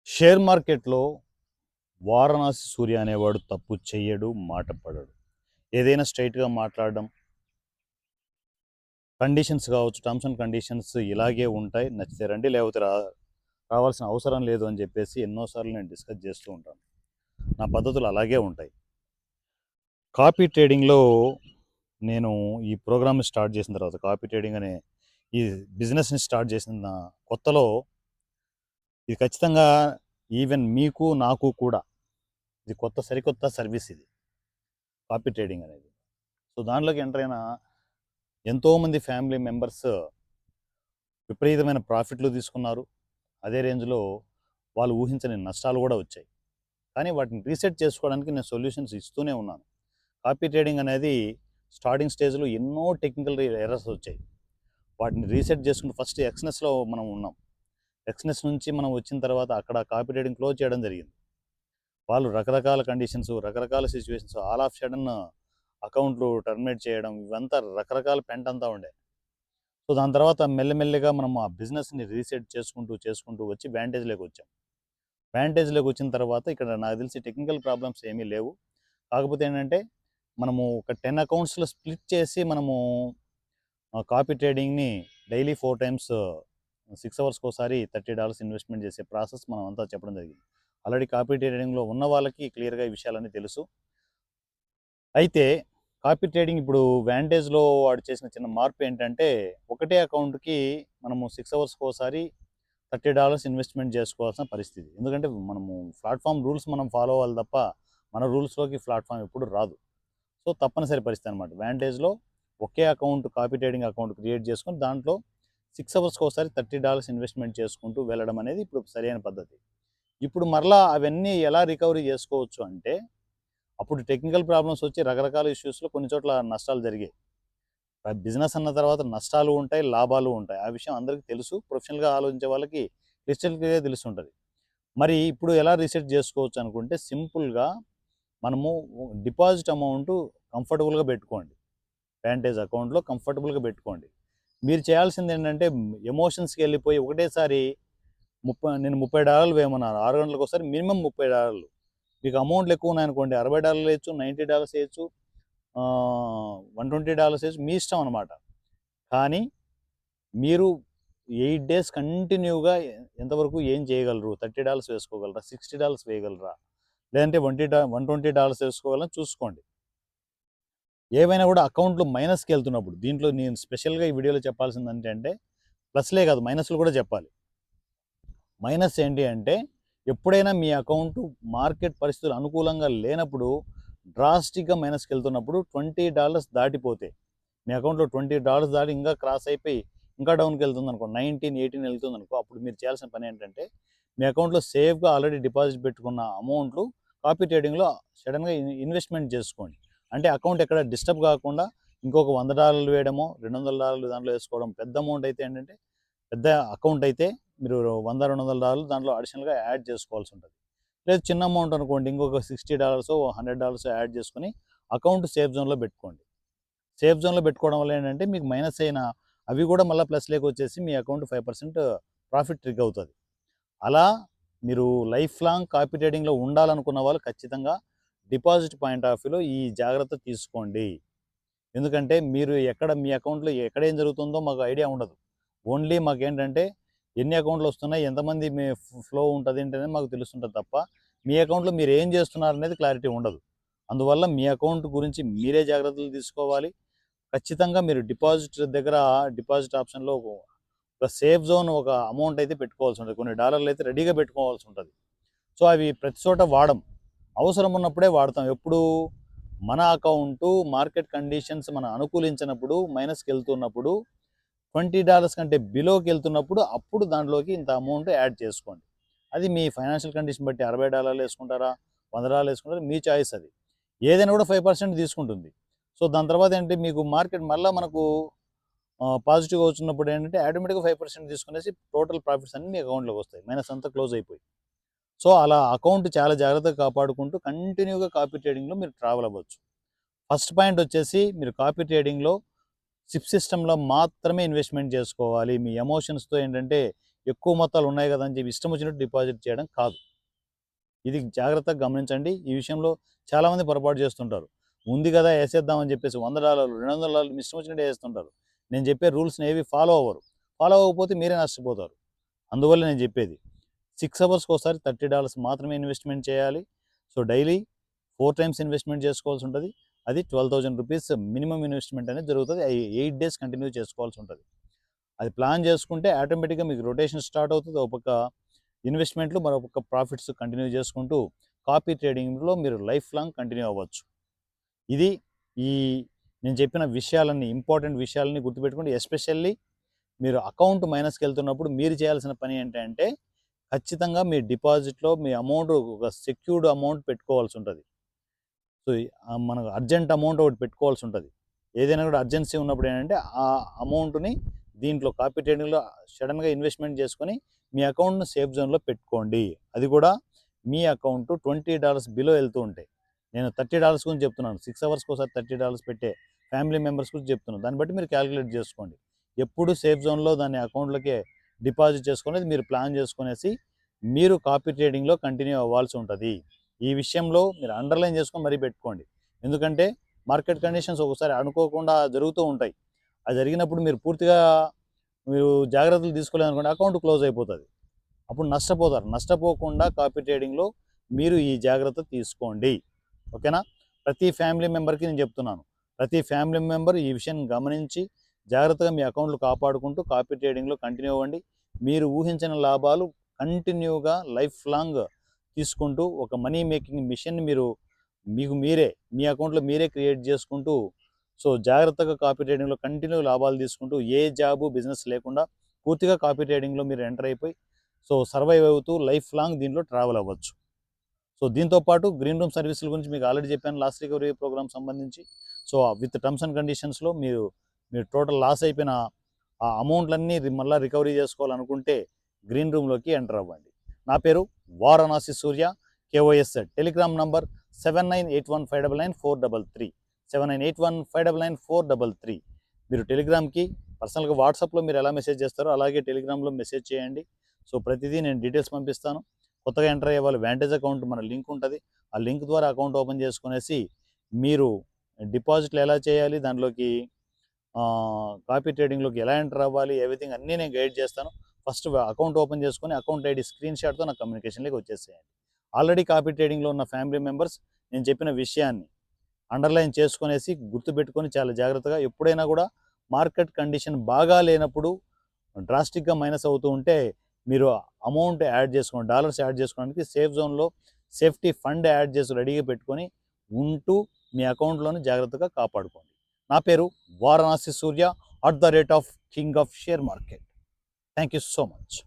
Share మార్కెట్‌లో వారణాసి సూర్య అనేవాడు తప్పు చెయ్యడు, మాట పడడు. ఏదైనా స్ట్రెయిట్‌గా మాట్లాడడం, కండిషన్స్ కావచ్చు, టర్మ్స్ అండ్ కండిషన్స్ ఇలాగే ఉంటాయి. నచ్చితే రండి, లేకపోతే రావాల్సిన అవసరం లేదు అని చెప్పేసి ఎన్నో సార్లు నేను డిస్కస్ చేస్తూ ఉంటాను. నా పద్ధతులు అలాగే ఉంటాయి. కాపీ ట్రేడింగ్‌లో నేను ఈ ప్రోగ్రామ్‌ని స్టార్ట్ చేసిన తర్వాత, కాపీ ట్రేడింగ్ అనే ఈ బిజినెస్‌ని స్టార్ట్ చేసిన కొత్తలో ఇది ఖచ్చితంగా ఈవెన్ మీకు, నాకు కూడా ఇది సరికొత్త సర్వీస్ ఇది. కాపీ ట్రేడింగ్ అనేది. సో, దాంట్లోకి ఎంటర్ అయిన ఎంతోమంది ఫ్యామిలీ మెంబర్స్ విపరీతమైన ప్రాఫిట్లు తీసుకున్నారు. అదే రేంజ్‌లో వాళ్ళు ఊహించని నష్టాలు కూడా వచ్చాయి. కానీ వాటిని రీసెట్ చేసుకోవడానికి నేను సొల్యూషన్స్ ఇస్తూనే ఉన్నాను. కాపీ ట్రేడింగ్ అనేది స్టార్టింగ్ స్టేజ్‌లో ఎన్నో టెక్నికల్ ఎర్రర్స్ వచ్చాయి. వాటిని రీసెట్ చేసుకుంటూ ఫస్ట్ ఎక్స్‌నెస్‌లో మనం ఉన్నాం. ఎక్స్‌నెస్ నుంచి మనం వచ్చిన తర్వాత అక్కడ కాపీ ట్రేడింగ్ క్లోజ్ చేయడం జరిగింది. వాళ్ళు రకరకాల కండిషన్స్, రకరకాల సిట్యుయేషన్స్, ఆల్ ఆఫ్ సడెన్ అకౌంట్లు టర్మినేట్ చేయడం, ఇవంతా రకరకాల పెంటంతా ఉండే. సో, దాని తర్వాత మెల్లమెల్లగా మనం ఆ బిజినెస్‌ని రీసెట్ చేసుకుంటూ వచ్చి వాంటేజ్‌లోకి వచ్చాం. వాంటేజ్‌లోకి వచ్చిన తర్వాత ఇక్కడ నాకు తెలిసి టెక్నికల్ ప్రాబ్లమ్స్ ఏమీ లేవు. కాకపోతే ఏంటంటే, మనము ఒక 10 అకౌంట్స్‌లో స్ప్లిట్ చేసి మనము కాపీ ట్రేడింగ్‌ని డైలీ 4 టైమ్స్ 6 అవర్స్‌కోసారి $30 ఇన్వెస్ట్‌మెంట్ చేసే ప్రాసెస్ మనం అంతా చెప్పడం జరిగింది. ఆల్రెడీ కాపీ ట్రేడింగ్‌లో ఉన్న వాళ్ళకి క్లియర్‌గా ఈ విషయాలన్నీ తెలుసు. అయితే కాపీ ట్రేడింగ్ ఇప్పుడు వాంటేజ్‌లో వాడు చేసిన చిన్న మార్పు ఏంటంటే, ఒకటే అకౌంట్‌కి మనము 6 అవర్స్‌కోసారి $30 ఇన్వెస్ట్‌మెంట్ చేసుకోవాల్సిన పరిస్థితి. ఎందుకంటే మనము ప్లాట్‌ఫార్మ్ రూల్స్ మనం ఫాలో అవ్వాలి తప్ప, మన రూల్స్‌లోకి ప్లాట్‌ఫార్మ్ ఎప్పుడు రాదు. సో, తప్పనిసరి పరిస్థితి అనమాట. వాంటేజ్‌లో ఒకే account, copy trading account create చేసుకొని దాంట్లో 6 అవర్స్‌కోసారి $30 ఇన్వెస్ట్‌మెంట్ చేసుకుంటూ వెళ్ళడం అనేది ఇప్పుడు సరైన పద్ధతి. ఇప్పుడు మరలా అవన్నీ ఎలా రికవరీ చేసుకోవచ్చు అంటే, అప్పుడు టెక్నికల్ ప్రాబ్లమ్స్ వచ్చి రకరకాల ఇష్యూస్‌లో కొన్ని చోట్ల నష్టాలు జరిగాయి. బిజినెస్ అన్న తర్వాత నష్టాలు ఉంటాయి, లాభాలు ఉంటాయి. ఆ విషయం అందరికీ తెలుసు. ప్రొఫెషనల్‌గా ఆలోచించే వాళ్ళకి క్రిస్టల్ క్లియర్‌గా తెలిసుంటది. మరి ఇప్పుడు ఎలా రీసెట్ చేసుకోవచ్చు అనుకుంటే సింపుల్‌గా మనము డిపాజిట్ అమౌంట్ కంఫర్టబుల్‌గా పెట్టుకోండి. వాంటేజ్ అకౌంట్‌లో కంఫర్టబుల్‌గా పెట్టుకోండి. మీరు చేయాల్సింది ఏంటంటే ఎమోషన్స్‌కి వెళ్ళిపోయి ఒకటేసారి నేను $30 వేయమన్నారు. 6 గంటలకోసారి మినిమమ్ $30. మీకు అమౌంట్లు ఎక్కువ ఉన్నాయనుకోండి $60 వేయొచ్చు, $90 వేయొచ్చు, $120 వేయొచ్చు. మీ ఇష్టం అనమాట. కానీ మీరు 8 డేస్ కంటిన్యూగా ఎంతవరకు ఏం చేయగలరు? $30 వేసుకోగలరా? $60 వేయగలరా? లేదంటే $120 వేసుకోగలరా చూసుకోండి. ఏవైనా కూడా అకౌంట్లు మైనస్‌కి వెళ్తున్నప్పుడు, దీంట్లో నేను స్పెషల్‌గా ఈ వీడియోలో చెప్పాల్సింది ఏంటంటే, ప్లస్‌లే కాదు మైనస్‌లు కూడా చెప్పాలి. మైనస్ ఏంటి అంటే, ఎప్పుడైనా మీ అకౌంట్ మార్కెట్ పరిస్థితులు అనుకూలంగా లేనప్పుడు డ్రాస్టిక్‌గా మైనస్‌కి వెళ్తున్నప్పుడు $20 దాటిపోతే, మీ అకౌంట్‌లో $20 దాటి ఇంకా క్రాస్ అయిపోయి ఇంకా డౌన్‌కి వెళ్తుందనుకో, 19, 18 వెళ్తుందనుకో, అప్పుడు మీరు చేయాల్సిన పని ఏంటంటే, మీ అకౌంట్‌లో సేఫ్‌గా ఆల్రెడీ డిపాజిట్ పెట్టుకున్న అమౌంట్లు కాపీ ట్రేడింగ్‌లో సడెన్‌గా ఇన్వెస్ట్‌మెంట్ చేసుకోండి. అంటే అకౌంట్ ఎక్కడ డిస్టర్బ్ కాకుండా ఇంకొక $100 వేయడమో, $200 దాంట్లో వేసుకోవడం. పెద్ద అమౌంట్ అయితే ఏంటంటే, పెద్ద అకౌంట్ అయితే మీరు 100, $200 దాంట్లో అడిషనల్‌గా యాడ్ చేసుకోవాల్సి ఉంటుంది. లేదు చిన్న అమౌంట్ అనుకోండి, ఇంకొక $60, $100 యాడ్ చేసుకొని అకౌంట్ సేఫ్ జోన్‌లో పెట్టుకోండి. సేఫ్ జోన్‌లో పెట్టుకోవడం వల్ల ఏంటంటే, మీకు మైనస్ అయిన అవి కూడా మళ్ళీ ప్లస్‌లోకి వచ్చేసి మీ అకౌంట్ 5% ప్రాఫిట్ ట్రిగ్ అవుతుంది. అలా మీరు లైఫ్ లాంగ్ కాపీ ట్రేడింగ్‌లో ఉండాలనుకున్న వాళ్ళు ఖచ్చితంగా డిపాజిట్ పాయింట్ ఆఫ్ వ్యూలో ఈ జాగ్రత్త తీసుకోండి. ఎందుకంటే మీరు ఎక్కడ మీ అకౌంట్‌లో ఎక్కడ ఏం జరుగుతుందో మాకు ఐడియా ఉండదు. ఓన్లీ మాకేంటంటే ఎన్ని అకౌంట్‌లు వస్తున్నాయి, ఎంతమంది మీ ఫ్లో ఉంటది ఏంటనేది మాకు తెలుస్తుంటది తప్ప, మీ అకౌంట్‌లో మీరు ఏం చేస్తున్నారనేది క్లారిటీ ఉండదు. అందువల్ల మీ అకౌంట్ గురించి మీరే జాగ్రత్తలు తీసుకోవాలి. ఖచ్చితంగా మీరు డిపాజిట్ ఆప్షన్‌లో ఒక సేఫ్ జోన్, ఒక అమౌంట్ అయితే పెట్టుకోవాల్సి ఉంటది. కొన్ని డాలర్లు అయితే రెడీగా పెట్టుకోవాల్సి ఉంటది. సో, అవి ప్రతి చోట వాడం. అవసరం ఉన్నప్పుడే వాడతాం. ఎప్పుడు మన అకౌంటు మార్కెట్ కండిషన్స్ మనం అనుకూలించినప్పుడు, మైనస్‌కెళ్తున్నప్పుడు, $20 కంటే బిలోకెళ్తున్నప్పుడు అప్పుడు దాంట్లోకి ఇంత అమౌంట్ యాడ్ చేసుకోండి. అది మీ ఫైనాన్షియల్ కండిషన్ బట్టి $60 వేసుకుంటారా? $100 వేసుకుంటారా? మీ చాయిస్ అది. ఏదైనా కూడా 5% తీసుకుంటుంది. సో, దాని తర్వాత ఏంటి, మీకు మార్కెట్ మళ్ళా మనకు పాజిటివ్‌గా వచ్చినప్పుడు ఏంటంటే ఆటోమేటిక్‌గా 5% తీసుకునేసి టోటల్ ప్రాఫిట్స్ అన్నీ మీ అకౌంట్‌లోకి వస్తాయి. మైనస్ అంతా క్లోజ్ అయిపోయి. సో, అలా అకౌంట్ చాలా జాగ్రత్తగా కాపాడుకుంటూ కంటిన్యూగా కాపీ ట్రేడింగ్‌లో మీరు ట్రావెల్ అవ్వచ్చు. ఫస్ట్ పాయింట్ వచ్చేసి మీరు కాపీ ట్రేడింగ్‌లో సిప్ సిస్టమ్‌లో మాత్రమే ఇన్వెస్ట్‌మెంట్ చేసుకోవాలి. మీ ఎమోషన్స్‌తో ఏంటంటే ఎక్కువ మొత్తాలు ఉన్నాయి కదా అని చెప్పి ఇష్టం వచ్చినట్టు డిపాజిట్ చేయడం కాదు. ఇది జాగ్రత్తగా గమనించండి. ఈ విషయంలో చాలామంది పొరపాటు చేస్తుంటారు. ఉంది కదా ఏసేద్దామని చెప్పేసి $100, $200 మీ ఇష్టం వచ్చినట్టు ఏసేస్తుంటారు. నేను చెప్పే రూల్స్‌ని ఏవి ఫాలో అవ్వరు. ఫాలో అవ్వకపోతే మీరే నష్టపోతారు. అందువల్ల నేను చెప్పేది 6 అవర్స్‌కి ఒకసారి $30 మాత్రమే ఇన్వెస్ట్‌మెంట్ చేయాలి. సో, డైలీ 4 టైమ్స్ ఇన్వెస్ట్‌మెంట్ చేసుకోవాల్సి ఉంటది. అది ₹12,000 మినిమమ్ ఇన్వెస్ట్‌మెంట్ అనేది జరుగుతది. 8 డేస్ కంటిన్యూ చేసుకోవాల్సి ఉంటది. అది ప్లాన్ చేసుకుంటే ఆటోమేటిక్‌గా మీకు రొటేషన్ స్టార్ట్ అవుతది. ఒక పక్క ఇన్వెస్ట్‌మెంట్‌లు, మరో పక్క ప్రాఫిట్స్ కంటిన్యూ చేసుకుంటూ కాపీ ట్రేడింగ్‌లో మీరు లైఫ్ లాంగ్ కంటిన్యూ అవ్వచ్చు. ఇది ఈ నేను చెప్పిన విషయాలన్నీ, ఇంపార్టెంట్ విషయాలన్నీ గుర్తుపెట్టుకోండి. ఎస్పెషల్లీ మీరు అకౌంట్ మైనస్‌కెళ్తున్నప్పుడు మీరు చేయాల్సిన పని ఏంటంటే, ఖచ్చితంగా మీ డిపాజిట్‌లో మీ అమౌంట్ ఒక సెక్యూర్డ్ అమౌంట్ పెట్టుకోవాల్సి ఉంటది. సో, మనకు అర్జెంట్ అమౌంట్ ఒకటి పెట్టుకోవాల్సి ఉంటది. ఏదైనా కూడా అర్జెన్సీ ఉన్నప్పుడు ఏంటంటే, ఆ అమౌంట్‌ని దీంట్లో కాపీ ట్రేడింగ్‌లో సడెన్‌గా ఇన్వెస్ట్‌మెంట్ చేసుకొని మీ అకౌంట్‌ని సేఫ్ జోన్‌లో పెట్టుకోండి. అది కూడా మీ అకౌంట్ $20 బిలో వెళ్తూ ఉంటాయి. నేను $30 గురించి చెప్తున్నాను. 6 అవర్స్‌కి ఒకసారి $30 పెట్టే ఫ్యామిలీ మెంబర్స్ గురించి చెప్తున్నాను. దాన్ని బట్టి మీరు క్యాలిక్యులేట్ చేసుకోండి. ఎప్పుడు సేఫ్ జోన్‌లో దాన్ని అకౌంట్‌లోకే డిపాజిట్ చేసుకునేది మీరు ప్లాన్ చేసుకునేసి మీరు కాపీ ట్రేడింగ్‌లో కంటిన్యూ అవ్వాల్సి ఉంటది. ఈ విషయంలో మీరు అండర్‌లైన్ చేసుకొని మరీ పెట్టుకోండి. ఎందుకంటే మార్కెట్ కండిషన్స్ ఒక్కోసారి అనుకోకుండా జరుగుతూ ఉంటాయి. అది జరిగినప్పుడు మీరు పూర్తిగా జాగ్రత్తలు తీసుకోలేదనుకోండి, అకౌంట్ క్లోజ్ అయిపోతది. అప్పుడు నష్టపోతారు. నష్టపోకుండా కాపీ ట్రేడింగ్‌లో మీరు ఈ జాగ్రత్త తీసుకోండి. ఓకేనా? ప్రతి ఫ్యామిలీ మెంబర్‌కి నేను చెప్తున్నాను. ప్రతి ఫ్యామిలీ మెంబర్ ఈ విషయాన్ని గమనించి జాగ్రత్తగా మీ అకౌంట్లు కాపాడుకుంటూ కాపీ ట్రేడింగ్‌లో కంటిన్యూ అవ్వండి. మీరు ఊహించని లాభాలు కంటిన్యూగా లైఫ్ లాంగ్ తీసుకుంటూ ఒక మనీ మేకింగ్ మిషన్‌ని మీకు మీరే మీ అకౌంట్‌లో మీరే క్రియేట్ చేసుకుంటూ, సో, జాగ్రత్తగా కాపీ ట్రేడింగ్‌లో కంటిన్యూ లాభాలు తీసుకుంటూ ఏ జాబు, బిజినెస్ లేకుండా పూర్తిగా కాపీ ట్రేడింగ్‌లో మీరు ఎంటర్ అయిపోయి, సో, సర్వైవ్ అవుతూ లైఫ్ లాంగ్ దీంట్లో ట్రావెల్ అవ్వచ్చు. సో, దీంతో పాటు గ్రీన్ రూమ్ సర్వీసుల గురించి మీకు ఆల్రెడీ చెప్పాను లాస్ట్ రికవరీ ప్రోగ్రామ్ సంబంధించి. సో, విత్ టర్మ్స్ అండ్ కండిషన్స్‌లో మీరు టోటల్ లాస్ అయిపోయిన ఆ అమౌంట్‌లన్నీ మళ్ళా రికవరీ చేసుకోవాలనుకుంటే గ్రీన్ రూమ్‌లోకి ఎంటర్ అవ్వండి. నా పేరు వారణాసి సూర్య, KOS. Telegram number 7981599433 7981599433. మీరు టెలిగ్రామ్‌కి పర్సనల్‌గా వాట్సాప్‌లో మీరు ఎలా మెసేజ్ చేస్తారో అలాగే టెలిగ్రామ్‌లో మెసేజ్ చేయండి. సో, ప్రతిదీ నేను డీటెయిల్స్ పంపిస్తాను. కొత్తగా ఎంటర్ అయ్యే వాళ్ళు వాంటేజ్ అకౌంట్ మన లింక్ ఉంటది. ఆ లింక్ ద్వారా అకౌంట్ ఓపెన్ చేసుకునేసి మీరు డిపాజిట్లు ఎలా చేయాలి, దాంట్లోకి కాపీ ట్రేడింగ్‌లోకి ఎలా ఎంటర్ అవ్వాలి, ఎవ్రీథింగ్ అన్నీ నేను గైడ్ చేస్తాను. ఫస్ట్ అకౌంట్ ఓపెన్ చేసుకొని అకౌంట్ ఐడి స్క్రీన్ షాట్‌తో నా కమ్యూనికేషన్‌లోకి వచ్చేసేయండి. ఆల్రెడీ కాపీ ట్రేడింగ్‌లో ఉన్న ఫ్యామిలీ మెంబర్స్ నేను చెప్పిన విషయాన్ని అండర్‌లైన్ చేసుకునేసి గుర్తుపెట్టుకొని చాలా జాగ్రత్తగా ఎప్పుడైనా కూడా మార్కెట్ కండిషన్ బాగా లేనప్పుడు డ్రాస్టిక్‌గా మైనస్ అవుతూ ఉంటే మీరు అమౌంట్ యాడ్ చేసుకోండి. డాలర్స్ యాడ్ చేసుకోవడానికి సేఫ్ జోన్‌లో సేఫ్టీ ఫండ్ యాడ్ చేసి రెడీగా పెట్టుకొని ఉంటూ మీ అకౌంట్‌లోని జాగ్రత్తగా కాపాడుకోండి. నా పేరు వారణాసి సూర్య @king of share market. Thank you so much.